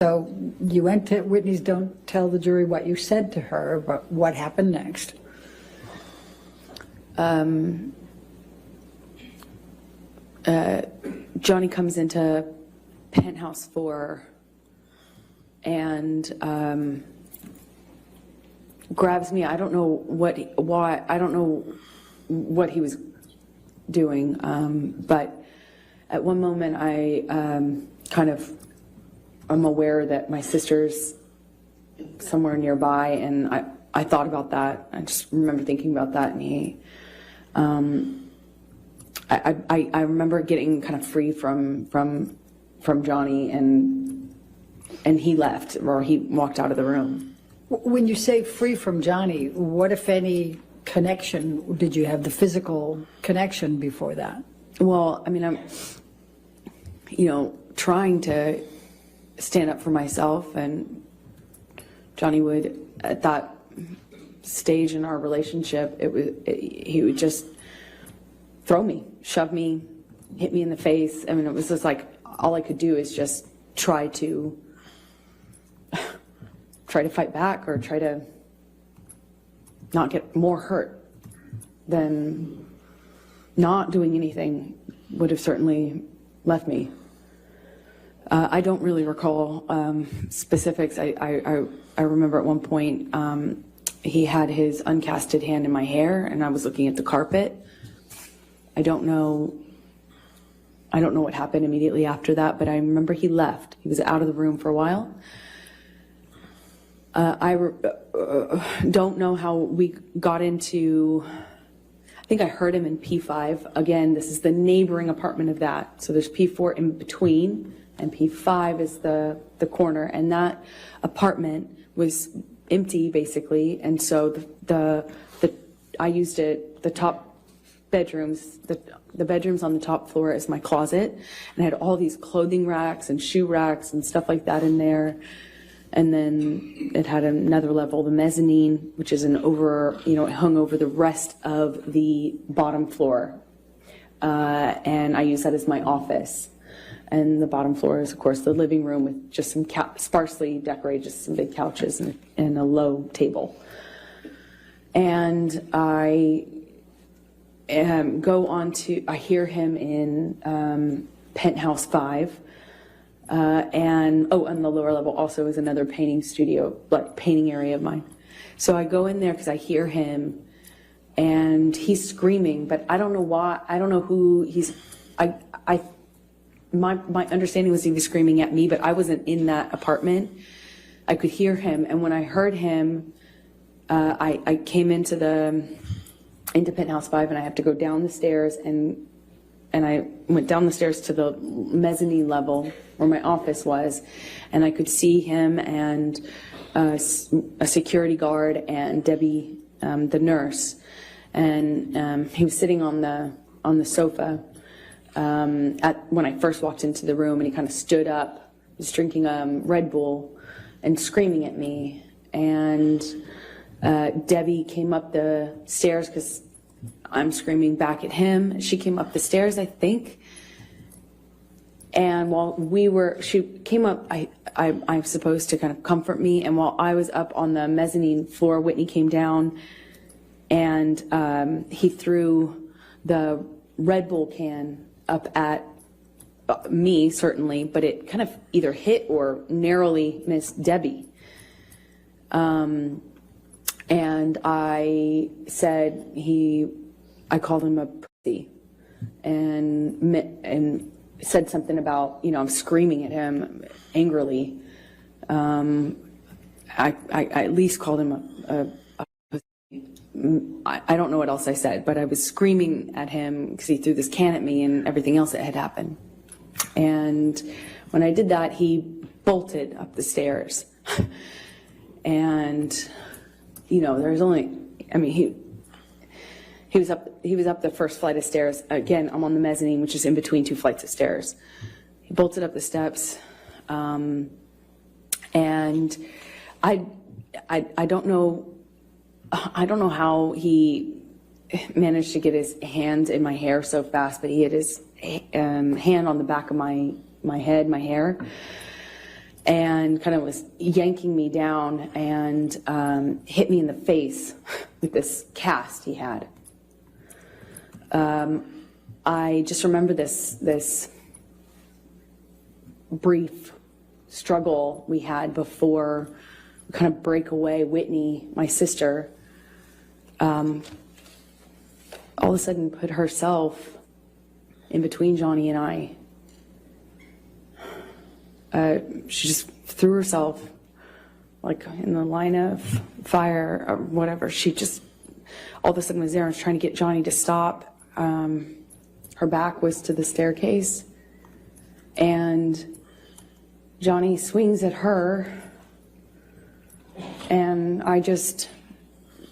So you went to Whitney's Don't Tell the Jury What You Said to Her, but what happened next? Johnny comes into penthouse 4 and grabs me. I don't know why. I don't know what he was doing, but at one moment I'm aware that my sister's somewhere nearby, and I thought about that. I just remember thinking about that, and I remember getting kind of free from Johnny, and he left, or he walked out of the room. When you say free from Johnny, what, if any, connection did you have? The physical connection before that? Well, I mean, I'm, trying to stand up for myself, and Johnny would, at that stage in our relationship, he would just throw me, shove me, hit me in the face. I mean, it was just like, all I could do is just try to fight back, or try to not get more hurt than not doing anything would have certainly left me. I don't really recall specifics. I remember at one point he had his uncasted hand in my hair, and I was looking at the carpet. I don't know what happened immediately after that, but I remember he left. He was out of the room for a while. I don't know how we got into, I think I heard him in P5. Again, this is the neighboring apartment of that. So there's P4 in between, and P5 is the corner, and that apartment was empty basically. And so I used it, the top bedrooms, the bedrooms on the top floor as my closet, and I had all these clothing racks and shoe racks and stuff like that in there. And then it had another level, the mezzanine, which is it hung over the rest of the bottom floor. And I use that as my office. And the bottom floor is, of course, the living room with just some sparsely decorated, just some big couches and a low table. And I I hear him in penthouse 5. And on the lower level also is another painting studio, like painting area of mine. So I go in there because I hear him, and he's screaming, but I don't know why. I don't know who he's. My understanding was he was screaming at me, but I wasn't in that apartment. I could hear him, and when I heard him, I came into penthouse 5, and I have to go down the stairs, and I went down the stairs to the mezzanine level where my office was, and I could see him and a security guard and Debbie, the nurse, and he was sitting on the sofa when I first walked into the room, and he kind of stood up, he was drinking Red Bull and screaming at me, and Debbie came up the stairs because I'm screaming back at him. She came up the stairs, I think. And while she came up, I'm supposed to kind of comfort me. And while I was up on the mezzanine floor, Whitney came down, and he threw the Red Bull can up at me, certainly, but it kind of either hit or narrowly missed Debbie. And I said I called him a pussy, and said something about, I'm screaming at him angrily. I at least called him a pussy. I don't know what else I said, but I was screaming at him because he threw this can at me and everything else that had happened. And when I did that, he bolted up the stairs. And, there's only, he was up the first flight of stairs. Again, I'm on the mezzanine, which is in between 2 flights of stairs. He bolted up the steps, and I don't know how he managed to get his hands in my hair so fast, but he had his hand on the back of my head, my hair, and kind of was yanking me down and hit me in the face with this cast he had. I just remember this brief struggle we had before we kind of break away. Whitney, my sister, all of a sudden put herself in between Johnny and I. She just threw herself like in the line of fire or whatever. She just all of a sudden was there and was trying to get Johnny to stop. Her back was to the staircase, and Johnny swings at her, and I just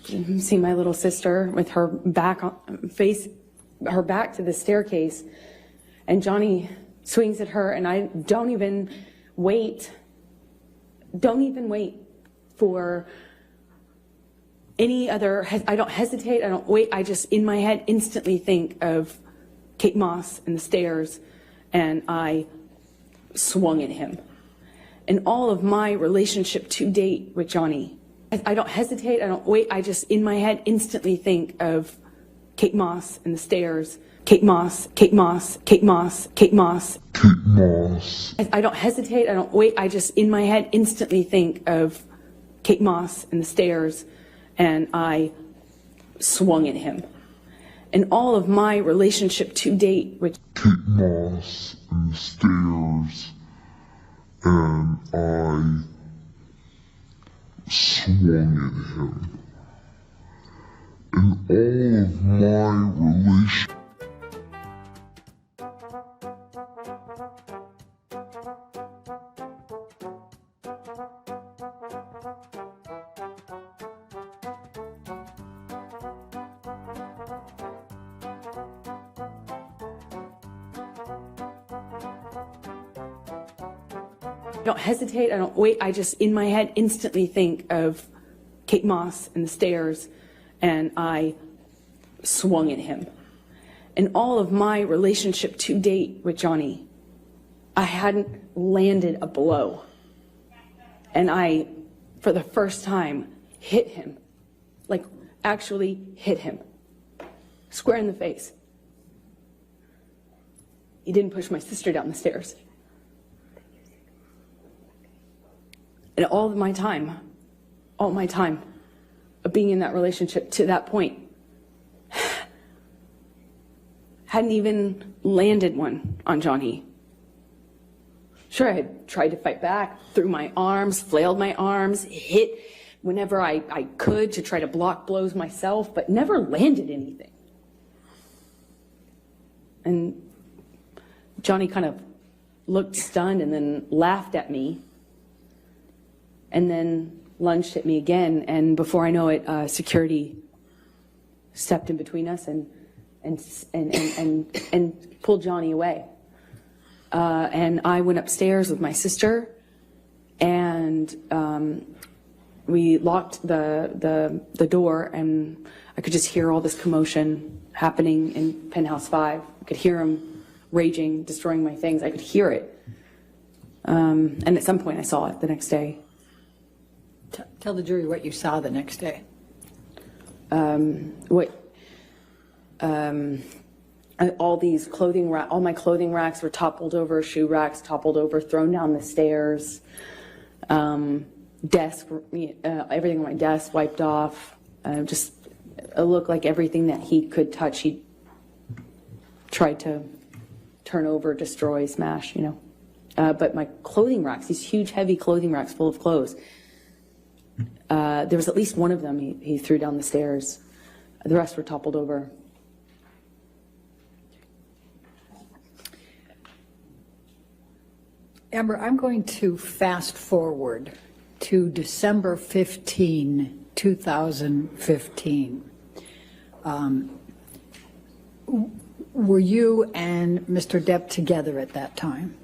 see my little sister with her back to the staircase, and Johnny swings at her, and I don't even wait for any other, I don't hesitate, I don't wait, I just in my head instantly think of Kate Moss and the stairs, and I swung at him. And all of my relationship to date with Johnny, I don't hesitate, I don't wait, I just in my head instantly think of Kate Moss and the stairs, Kate Moss, Kate Moss, Kate Moss, Kate Moss. Kate Moss. I don't hesitate, I don't wait, I just in my head instantly think of Kate Moss and the stairs, and I swung at him. And all of my relationship to date with Kate Moss and the stairs, and I swung at him. And all of my relationship. I don't hesitate, I don't wait, I just in my head instantly think of Kate Moss and the stairs, and I swung at him. And all of my relationship to date with Johnny, I hadn't landed a blow. And I, for the first time, hit him, like actually hit him, square in the face. He didn't push my sister down the stairs. And all my time of being in that relationship to that point, hadn't even landed one on Johnny. Sure, I had tried to fight back, threw my arms, flailed my arms, hit whenever I could to try to block blows myself, but never landed anything. And Johnny kind of looked stunned and then laughed at me, and then lunged at me again, and before I know it, security stepped in between us and pulled Johnny away. And I went upstairs with my sister, and we locked the door, and I could just hear all this commotion happening in Penthouse 5. I could hear him raging, destroying my things. I could hear it. And at some point I saw it the next day. Tell the jury what you saw the next day. All these all my clothing racks were toppled over, shoe racks toppled over, thrown down the stairs. Desk, everything on my desk wiped off. Just it looked like everything that he could touch, he tried to turn over, destroy, smash, But my clothing racks, these huge, heavy clothing racks full of clothes, there was at least one of them he threw down the stairs. The rest were toppled over. Amber, I'm going to fast forward to December 15, 2015. Were you and Mr. Depp together at that time?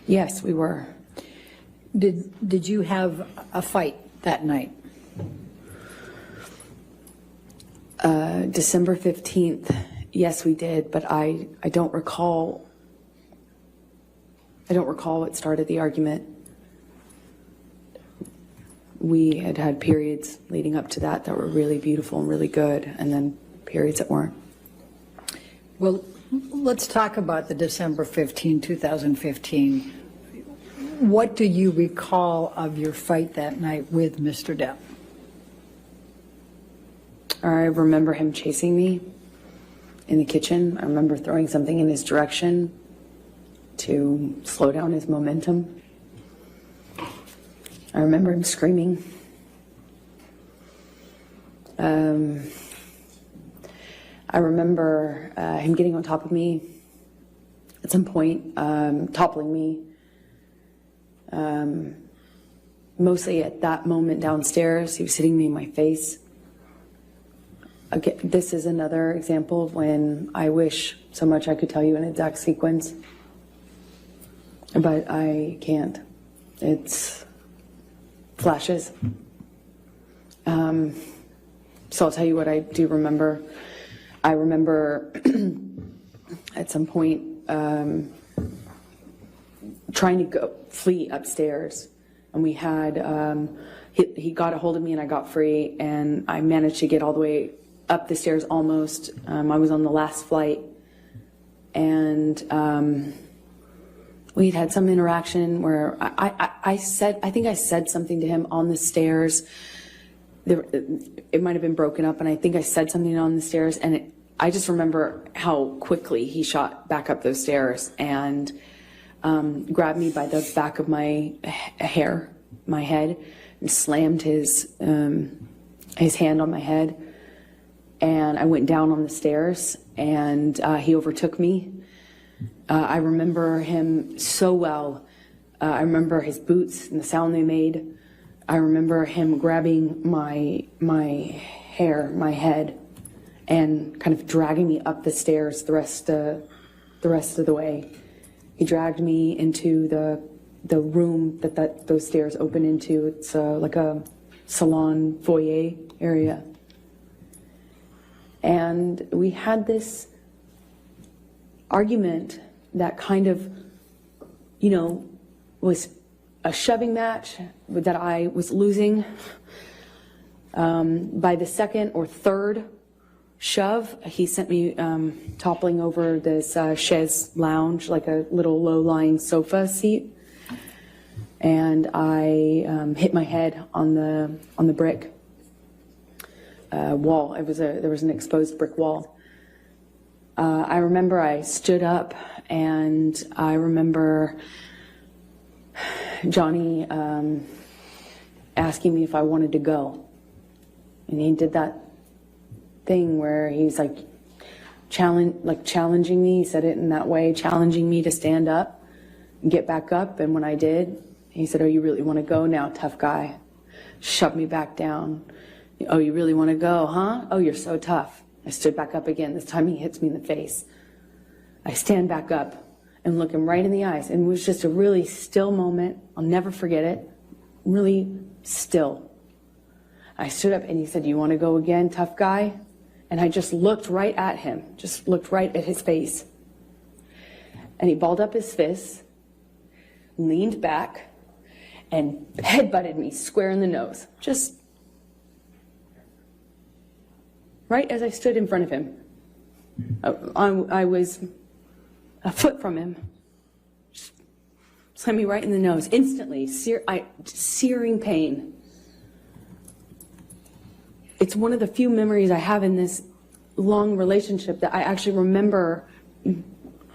Yes, we were. Did you have a fight that night? December 15th, yes, we did, but I don't recall I don't recall what started the argument. We had had periods leading up to that were really beautiful and really good, and then periods that weren't. Well, let's talk about the December 15, 2015. What do you recall of your fight that night with Mr. Depp? I remember him chasing me in the kitchen. I remember throwing something in his direction to slow down his momentum. I remember him screaming. I remember him getting on top of me at some point, toppling me. Mostly at that moment downstairs, he was hitting me in my face. Again, this is another example of when I wish so much I could tell you an exact sequence, but I can't. It's flashes. So I'll tell you what I do remember. I remember at some point trying to flee upstairs, and we had he got a hold of me and I got free, and I managed to get all the way up the stairs almost. I was on the last flight, and we'd had some interaction where I think I said something to him on the stairs. It might have been broken up, and I think I said something on the stairs, and I just remember how quickly he shot back up those stairs and grabbed me by the back of my hair, my head, and slammed his hand on my head. And I went down on the stairs, and he overtook me. I remember him so well. I remember his boots and the sound they made. I remember him grabbing my hair, my head, and kind of dragging me up the stairs the rest of the way. He dragged me into the room that those stairs open into. It's like a salon foyer area. And we had this argument that kind of, was a shoving match that I was losing. By the second or third shove, he sent me toppling over this chaise lounge, like a little low-lying sofa seat. And I hit my head on the brick wall. There was an exposed brick wall. I remember I stood up, and I remember Johnny asking me if I wanted to go. And he did that thing where he's like challenging me. He said it in that way, challenging me to stand up and get back up. And when I did, he said, "Oh, you really want to go now, tough guy?" Shoved me back down. "Oh, you really want to go, huh? Oh, you're so tough." I stood back up again. This time he hits me in the face. I stand back up and look him right in the eyes. And it was just a really still moment. I'll never forget it. Really still. I stood up and he said, "You want to go again, tough guy?" And I just looked right at him, just looked right at his face. And he balled up his fists, leaned back, and headbutted me square in the nose. Just right as I stood in front of him. I was a foot from him. Just slammed me right in the nose. Instantly, searing pain. It's one of the few memories I have in this long relationship that I actually remember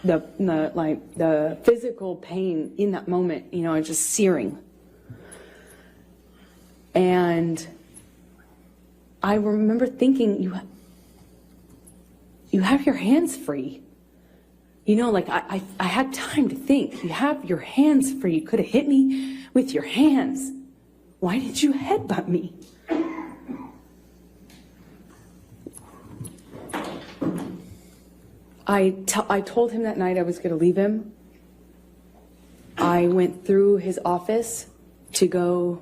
the physical pain in that moment, just searing. And I remember thinking, you have your hands free. I had time to think. You have your hands free. You could have hit me with your hands. Why did you headbutt me? I told him that night I was going to leave him. I went through his office to go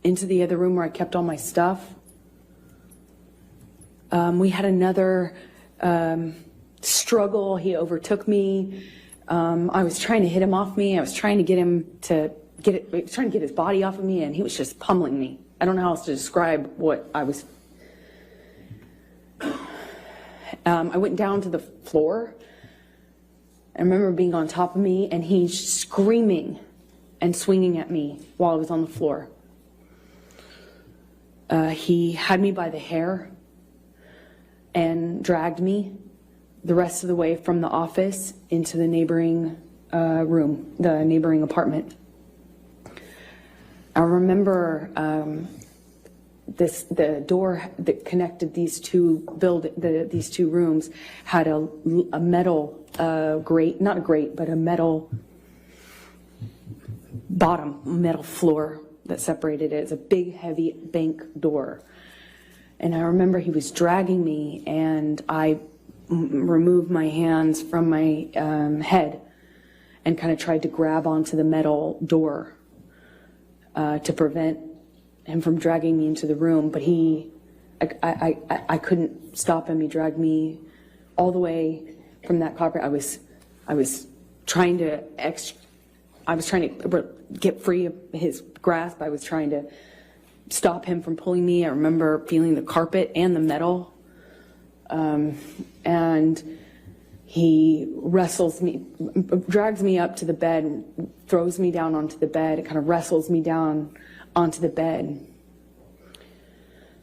into the other room where I kept all my stuff. We had another struggle. He overtook me. I was trying to hit him off me. I was trying to get him to trying to get his body off of me, and he was just pummeling me. I don't know how else to describe what I was. I went down to the floor. I remember being on top of me, and he's screaming and swinging at me while I was on the floor. He had me by the hair and dragged me the rest of the way from the office into the neighboring room, the neighboring apartment. I remember the door that connected these two these two rooms had a metal grate, not a grate, but a metal bottom, metal floor that separated it. It's a big, heavy bank door. And I remember he was dragging me, and I removed my hands from my head and kind of tried to grab onto the metal door to prevent him from dragging me into the room. But I couldn't stop him. He dragged me all the way from that carpet. I was trying to get free of his grasp. I was trying to stop him from pulling me. I remember feeling the carpet and the metal. And he wrestles me, drags me up to the bed, throws me down onto the bed. It kind of wrestles me down onto the bed.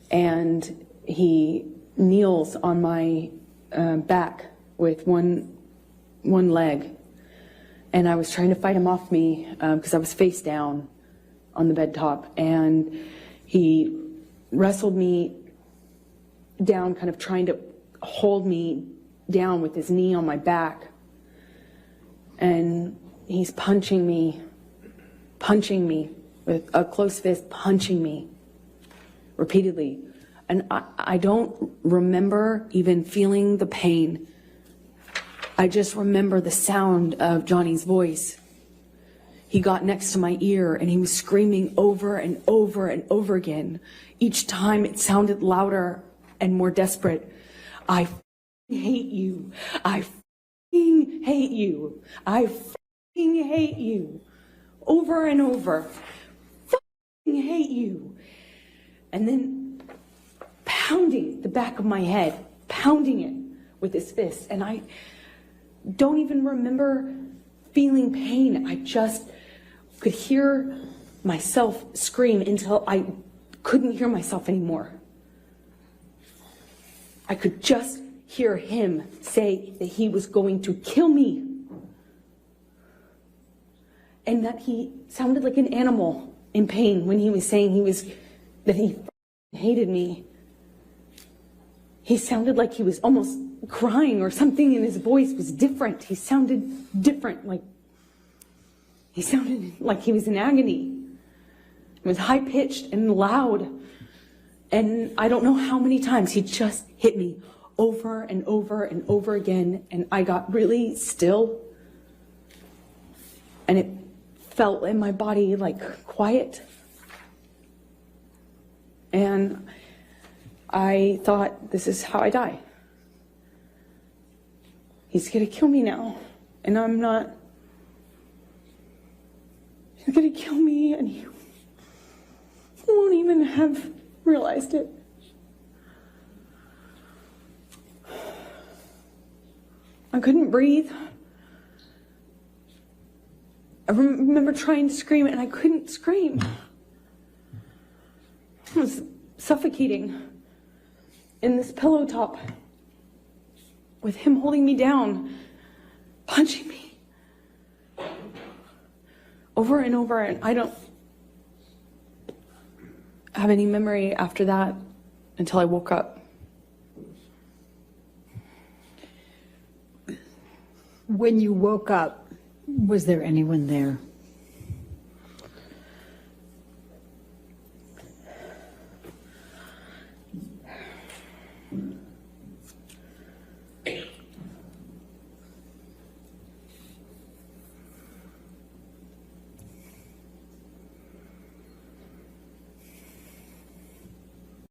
And he kneels on my back with one leg. And I was trying to fight him off me because I was face down on the bed top. And he wrestled me down, kind of trying to hold me down with his knee on my back. And he's punching me with a closed fist, punching me repeatedly. And I don't remember even feeling the pain. I just remember the sound of Johnny's voice. He got next to my ear and he was screaming over and over and over again. Each time it sounded louder and more desperate. I hate you. I hate you. I hate you. Over and over. Hate you. And then pounding the back of my head, pounding it with his fist. And I don't even remember feeling pain. I just could hear myself scream until I couldn't hear myself anymore. I could just hear him say that he was going to kill me. And that he sounded like an animal in pain when he was saying that he hated me. He sounded like he was almost crying, or something in his voice was different. He sounded different, he sounded like he was in agony. It was high-pitched and loud. And I don't know how many times he just hit me over and over and over again. And I got really still. And it felt in my body like quiet. And I thought, this is how I die. He's going to kill me now. And I'm not. He's going to kill me, and he won't even have realized it. I couldn't breathe. I remember trying to scream, and I couldn't scream. I was suffocating in this pillow top with him holding me down, punching me over and over. And I don't have any memory after that until I woke up. When you woke up, was there anyone there?